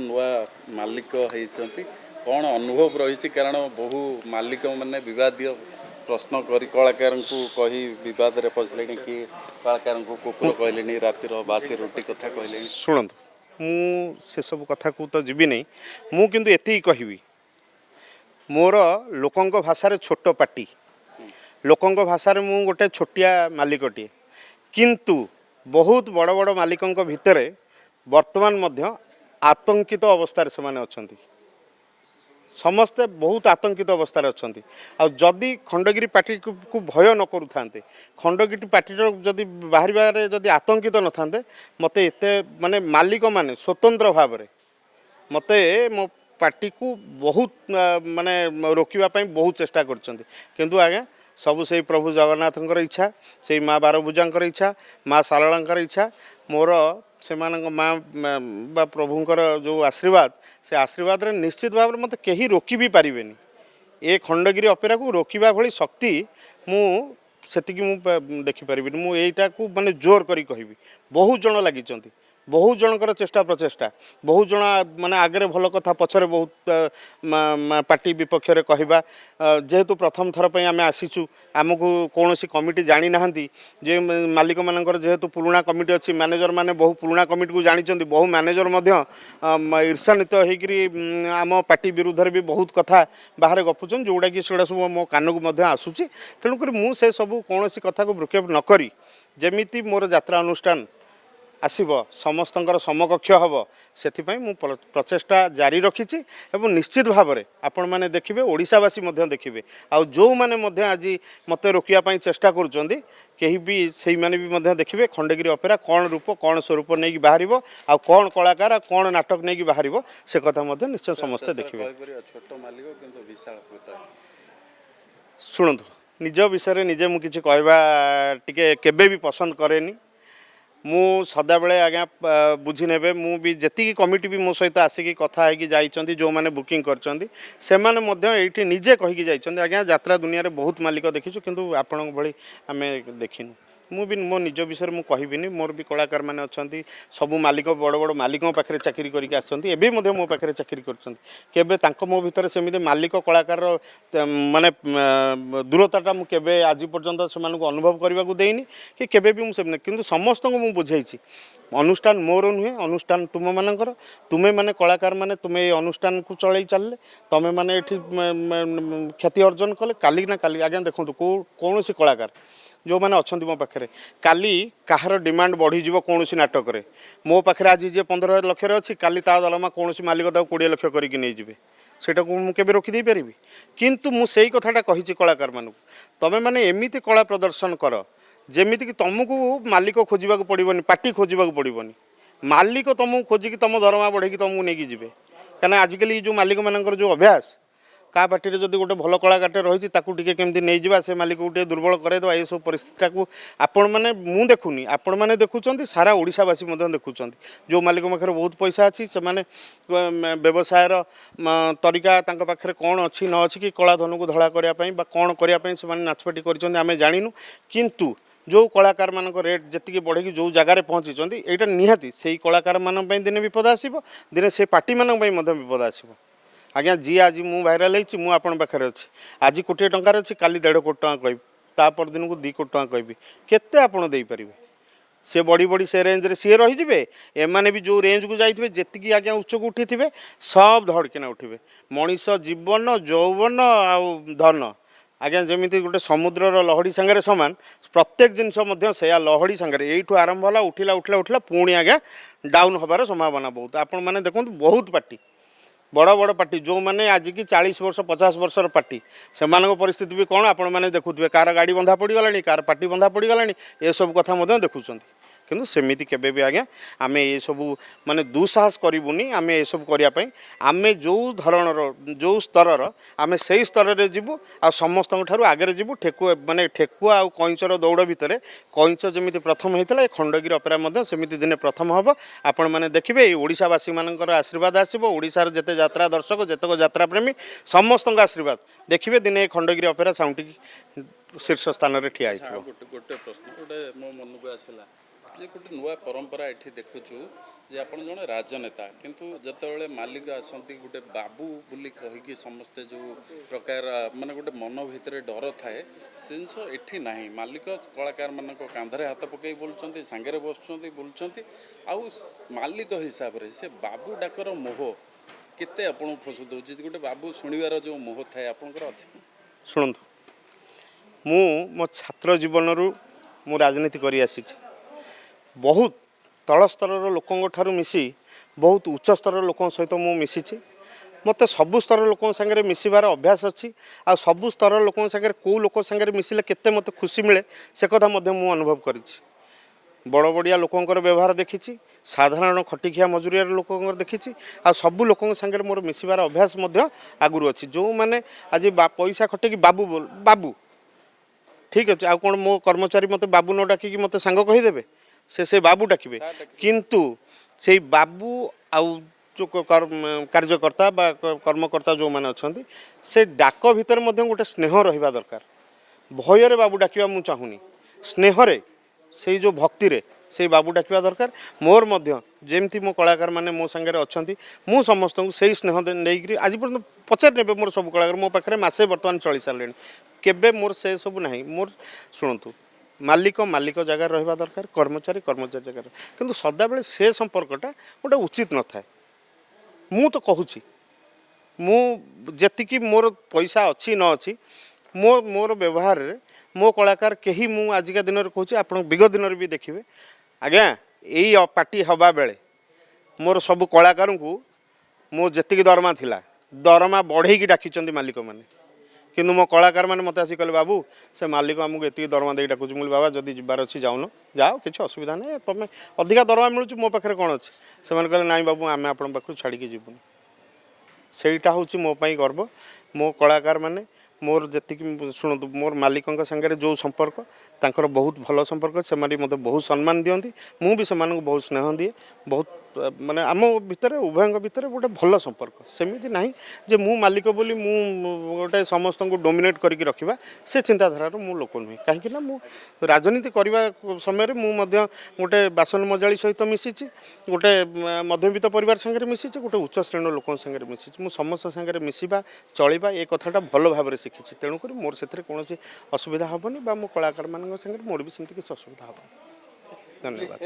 नुआ मालिक होती कौन अनुभव रही कारण बहु मालिक मैंने विवादीय प्रश्न कर कलाकार को कही बद में फसले कि कलाकार को कुकुर कहले रातिर बासी रोटी कथा कहले। शुणु मु से सब कथा को तो जीवी नहीं मु किंतु एति कहबी मोर लोकों भाषा छोट पाटी लोकों भाषा मु गोटे छोटिया मालिकटे किंतु बहुत बड़ बड़ मालिकों भितर वर्तमान मध्य आतंकित अवस्था से अच्छा समस्ते बहुत आतंकित अवस्था अच्छा आदि खंडगिरी पार्टी को भय न करू था खंडगिरी पार्टी जदि बाहर जदि आतंकित न था मत एत माने मालिक माने स्वतंत्र भाव मत मो पार्टी को बहुत माने रोकवाई बहुत चेष्टा किंतु आज्ञा सबू से प्रभु जगन्नाथ इच्छा से माँ बारभुजा इच्छा माँ सारला इच्छा मोर से माँ प्रभुंर जो आशीर्वाद से आशीर्वाद रे निश्चित भाव में मत कहीं रोकी भी पारे ए खंडगिरी अपेरा को रोकवा भली शक्ति मु सेतिकी मु देखिपारि मु एटा को माने जोर करी कहबी बहुत जन लगी बहुत जनकर चेष्टा प्रचेष्टा बहुत जन माने आगे भल कथा पछरे बहुत पार्टी विपक्ष रे कहबा जेहेतु प्रथम थर पे आम आसीचु आमको कौन सी कमिटी जानी ना जे मालिक मानकर जेहेतु पुराना कमिटी अच्छी मैनेजर माने बहु पुराना कमिटी को जानी बहु मैनेजर ईर्षान्वित होकर आम पार्टी विरुद्ध भी बहुत कथा बाहर गपुचन जोड़ा कि सेगुड़ा सब मो कान को आसूची तेणुक मुझे सब कौन सी कथा को भ्रूक्षेप नकरी जमीती मोर यात्रा अनुष्ठान आसब समस्तंकर समकक्ष हम से प्रचेषा जारी रखी निश्चित भाव में आपण मैंने देखिए ओडिशावासी देखिए आउ जो मैंने आज मत रोकवाई चेष्टा करुँच कहीं भी से मैंने भी देखिए खंडगिरी अपेरा कौन रूप कौन स्वरूप नहीं बाहर आ कौन कलाकार कौन नाटक नहीं बाहर से कथा निश्चय समस्ते देखिए। शुणु निज विषय निजे मुझे कहवा टे केबे भी पसंद करेनी मु सदा बेले आज्ञा बुझी ने मु भी जी कमिटी भी मो सहित आसिक कथा है जो मैंने बुकिंग कर निजे कहीकि जाइए आज्ञा यात्रा दुनिया रे बहुत मालिक देखीचु किंतु आपण भली आम देखिनु मु भी मो निज विषय में कहबिनी मोर भी कलाकार मैंने अच्छा सबू मालिक बड़ बड़ मालिकों पाखे चाकरी करके आसछन्ती मो पाखे चाकरी कर मो भितर सेमती मालिक कलाकार माने दूरताटा मुझे आज पर्यंत से अनुभव करने को देनी कि केबे भी मुझे किंतु समस्त को मुझे बुझाई अनुष्ठान मोर नुहे अनुष्ठान तुम मानकर तुम्हें माने कलाकार माने तुम्हें अनुष्ठान को चल चलले तुम्हें माने ख्याति अर्जन कले काली ना काली आज्ञा देखो कौन सी कलाकार जो मैंने अच्छा मो पाखे काली कहार डिमांड बढ़ीज कौन सी नाटक रे मो पाखे आज जे 15 लाख अच्छी काली ता दलमा कौन सी मालिक 20 लाख करके नहीं जाए सेटा को मुझे रोकदे पारि किंतु मुझे कथाटा कही कलाकार मानक तमें मैंने एमती कला प्रदर्शन कर जमीती कि तुमको मालिक खोजा पड़ोनी पार्टी खोजा पड़ोनी मालिक तुमको खोजिकी तुम दरमा बढ़ेगी तुमको नहीं जी कहीं आजिकल जो मालिक मानकर जो अभ्यास का पार्टी रे जदि गोटे भल कलाकार रही टे केमती नहीं जा से मालिक को दुर्बल करदेवा ये सब परिस्थिति को आपण मैंने मु देखुनी आपण मैंने देखुं सारा ओडिशावासी देखुं जो मालिक पाखे बहुत पैसा अच्छी से व्यवसाय तरीका पाखे कौन अच्छी न अच्छी कि कलाधन को धड़ा करने कौन करने से नाचपाटी करें जाणीनु किंतु जो कलाकार मान रेट जी बढ़े जो जगार पहुँची यहाँ निहाती से कलाकार मान दिने विपद आसो दिने से पार्टी मान विपद आसो आज्ञा जी आज मु भाइराल होती पाखे अच्छी आज 1 कोटी टंकार अच्छी काली 1.5 कोटी टका कहि तापर दिन को 2 कोटी टका कहि केते आपण दे पारिबे से बड़ी बड़ी से रेंज रे सी रही एमाने भी जो रेंज को जाइए जी आज्ञा उच्च को उठी थे सब धड़किना उठे मनीष जीवन यौवन आउ धन आज्ञा जमीती गोटे समुद्रर लहड़ी सांगे सामान प्रत्येक जिनस से लहड़ी सांगे यू आरंभ है उठिला उठिला उठिला पुणी आज्ञा डाउन हबार संभावना बहुत आपण मैंने देखो बहुत पार्टी बड़ बड़ पार्टी जो मैंने आज की 40 वर्ष 50 वर्षर पार्टी से परिस्थिति भी कौन आपण मैंने देखुए कार गाड़ी बंधा पड़गला कार पार्टी बंधा पड़गला ये सब कथा देखुं किंतु सेमिति केबे भी आज्ञा आम ये सब माने दुस्साहस करूनी आम ये सब करने आम जो धरणर जो स्तर आम से स्तर में जीवु आ समस्त आगे जीवु ठेकुआ माने ठेकुआ आ कईंचर दौड़ भितर कईंच जमी प्रथम होता है खंडगिरी अपेरा सेमती दिने प्रथम हम आपण मैंने देखिए ओडिशावासी मानकर आशीर्वाद आसो ओडिशार जेते यात्रा दर्शक जेतक यात्रा प्रेमी समस्त आशीर्वाद देखिए दिने खंडगिरी अपेरा साउंटी शीर्ष स्थान में ठिया गोटे प्रश्न गोटे मो मन को आसला जे गोटे नुआ परंपरा ये देखुचु ଯେ ଆପଣ ଜଣେ ରାଜନେତା କିନ୍ତୁ ଯେତେବେଳେ ମାଲିକ ଆସନ୍ତି ଗୋଟେ ବାବୁ ବୋଲି କହିକି ସମସ୍ତେ ଯେଉଁ ପ୍ରକାର ମାନେ ଗୋଟେ ମନ ଭିତରେ ଡର ଥାଏ ସେ ଜିନିଷ ଏଠି ନାହିଁ। ମାଲିକ କଳାକାରମାନଙ୍କ କାନ୍ଧରେ ହାତ ପକାଇ ବୁଲୁଛନ୍ତି, ସାଙ୍ଗରେ ବସୁଛନ୍ତି, ବୁଲୁଛନ୍ତି। ଆଉ ମାଲିକ ହିସାବରେ ସେ ବାବୁ ଡାକର ମୋହ କେତେ ଆପଣଙ୍କୁ ଖୁସି ଦେଉଛି? ଗୋଟେ ବାବୁ ଶୁଣିବାର ଯେଉଁ ମୋହ ଥାଏ ଆପଣଙ୍କର ଅଛି? ଶୁଣନ୍ତୁ, ମୁଁ ମୋ ଛାତ୍ର ଜୀବନରୁ ମୁଁ ରାଜନୀତି କରି ଆସିଛି। ବହୁତ ତଳ ସ୍ତରର ଲୋକଙ୍କ ଠାରୁ ମିଶି ବହୁତ ଉଚ୍ଚ ସ୍ତରର ଲୋକଙ୍କ ସହିତ ମୁଁ ମିଶିଛି। ମୋତେ ସବୁ ସ୍ତରର ଲୋକଙ୍କ ସାଙ୍ଗରେ ମିଶିବାର ଅଭ୍ୟାସ ଅଛି। ଆଉ ସବୁ ସ୍ତରର ଲୋକଙ୍କ ସାଙ୍ଗରେ କେଉଁ ଲୋକ ସାଙ୍ଗରେ ମିଶିଲେ କେତେ ମୋତେ ଖୁସି ମିଳେ ସେ କଥା ମଧ୍ୟ ମୁଁ ଅନୁଭବ କରିଛି। ବଡ଼ ବଡ଼ିଆ ଲୋକଙ୍କର ବ୍ୟବହାର ଦେଖିଛି, ସାଧାରଣ ଖଟିଖିଆ ମଜୁରିଆର ଲୋକଙ୍କର ଦେଖିଛି। ଆଉ ସବୁ ଲୋକଙ୍କ ସାଙ୍ଗରେ ମୋର ମିଶିବାର ଅଭ୍ୟାସ ମଧ୍ୟ ଆଗରୁ ଅଛି। ଯେଉଁମାନେ ଆଜି ପଇସା ଖଟିକି ବାବୁ ଠିକ୍ ଅଛି, ଆଉ କ'ଣ ମୋ କର୍ମଚାରୀ ମୋତେ ବାବୁ ନ ଡାକିକି ମୋତେ ସାଙ୍ଗ କହିଦେବେ? ସେ ବାବୁ ଡାକିବେ। କିନ୍ତୁ ସେଇ ବାବୁ ଆଉ ଯେଉଁ କାର୍ଯ୍ୟକର୍ତ୍ତା ବା କର୍ମକର୍ତ୍ତା ଯେଉଁମାନେ ଅଛନ୍ତି ସେ ଡାକ ଭିତରେ ମଧ୍ୟ ଗୋଟେ ସ୍ନେହ ରହିବା ଦରକାର। ଭୟରେ ବାବୁ ଡାକିବା ମୁଁ ଚାହୁଁନି, ସ୍ନେହରେ ସେଇ ଯେଉଁ ଭକ୍ତିରେ ସେଇ ବାବୁ ଡାକିବା ଦରକାର। ମୋର ମଧ୍ୟ ଯେମିତି ମୋ କଳାକାରମାନେ ମୋ ସାଙ୍ଗରେ ଅଛନ୍ତି ମୁଁ ସମସ୍ତଙ୍କୁ ସେଇ ସ୍ନେହ ନେଇକରି ଆଜି ପର୍ଯ୍ୟନ୍ତ ପଚାରି ନେବେ। ମୋର ସବୁ କଳାକାର ମୋ ପାଖରେ ମାସେ ବର୍ତ୍ତମାନ ଚଳି ସାରିଲେଣି। କେବେ ମୋର ସେ ସବୁ ନାହିଁ। ମୋର ଶୁଣନ୍ତୁ, ମାଲିକ ଜାଗାରେ ରହିବା ଦରକାର, କର୍ମଚାରୀ ଜାଗାରେ। କିନ୍ତୁ ସଦାବେଳେ ସେ ସମ୍ପର୍କଟା ଗୋଟେ ଉଚିତ ନଥାଏ। ମୁଁ ତ କହୁଛି, ମୁଁ ଯେତିକି ମୋର ପଇସା ଅଛି ନ ଅଛି ମୋର ବ୍ୟବହାରରେ ମୋ କଳାକାର କେହି, ମୁଁ ଆଜିକା ଦିନରେ କହୁଛି, ଆପଣ ବିଗତ ଦିନରେ ବି ଦେଖିବେ, ଆଜ୍ଞା ଏଇ ପାର୍ଟି ହେବା ବେଳେ ମୋର ସବୁ କଳାକାରଙ୍କୁ ମୁଁ ଯେତିକି ଦରମା ଥିଲା ଦରମା ବଢ଼େଇକି ଡାକିଛନ୍ତି ମାଲିକମାନେ। କିନ୍ତୁ ମୋ କଳାକାରମାନେ ମୋତେ ଆସି କହିଲେ, ବାବୁ ସେ ମାଲିକ ଆମକୁ ଏତିକି ଦରମା ଦେଇକି ଡାକୁଛି। ମୁଁ କହିଲି, ବାବା ଯଦି ଯିବାର ଅଛି ଯାଉନ, ଯାଅ, କିଛି ଅସୁବିଧା ନାହିଁ, ତୁମେ ଅଧିକା ଦରମା ମିଳୁଛି, ମୋ ପାଖରେ କ'ଣ ଅଛି? ସେମାନେ କହିଲେ, ନାଇଁ ବାବୁ ଆମେ ଆପଣଙ୍କ ପାଖରୁ ଛାଡ଼ିକି ଯିବୁନି। ସେଇଟା ହେଉଛି ମୋ ପାଇଁ ଗର୍ବ। ମୋ କଳାକାରମାନେ ମୋର ଯେତିକି, ଶୁଣନ୍ତୁ, ମୋର ମାଲିକଙ୍କ ସାଙ୍ଗରେ ଯେଉଁ ସମ୍ପର୍କ ତାଙ୍କର ବହୁତ ଭଲ ସମ୍ପର୍କ, ସେମାନେ ମୋତେ ବହୁତ ସମ୍ମାନ ଦିଅନ୍ତି, ମୁଁ ବି ସେମାନଙ୍କୁ ବହୁତ ସ୍ନେହ ଦିଏ। ବହୁତ ମାନେ ଆମ ଭିତରେ ଉଭୟଙ୍କ ଭିତରେ ଗୋଟେ ଭଲ ସମ୍ପର୍କ। ସେମିତି ନାହିଁ ଯେ ମୁଁ ମାଲିକ ବୋଲି ମୁଁ ଗୋଟେ ସମସ୍ତଙ୍କୁ ଡୋମିନେଟ୍ କରିକି ରଖିବା, ସେ ଚିନ୍ତାଧାରାର ମୁଁ ଲୋକ ନୁହେଁ। କାହିଁକିନା ମୁଁ ରାଜନୀତି କରିବା ସମୟରେ ମୁଁ ମଧ୍ୟ ଗୋଟେ ବାସନ ମଜାଳି ସହିତ ମିଶିଛି, ଗୋଟେ ମଧ୍ୟବିତ୍ତ ପରିବାର ସାଙ୍ଗରେ ମିଶିଛି, ଗୋଟେ ଉଚ୍ଚ ଶ୍ରେଣୀର ଲୋକଙ୍କ ସାଙ୍ଗରେ ମିଶିଛି। ମୁଁ ସମସ୍ତଙ୍କ ସାଙ୍ଗରେ ମିଶିବା, ଚଳିବା ଏ କଥାଟା ଭଲ ଭାବରେ ଶିଖିଛି। ତେଣୁକରି ମୋର ସେଥିରେ କୌଣସି ଅସୁବିଧା ହେବନି ବା ମୋ କଳାକାରମାନଙ୍କ ସାଙ୍ଗରେ ମୋର ବି ସେମିତି କିଛି ଅସୁବିଧା ହେବନି। ଧନ୍ୟବାଦ।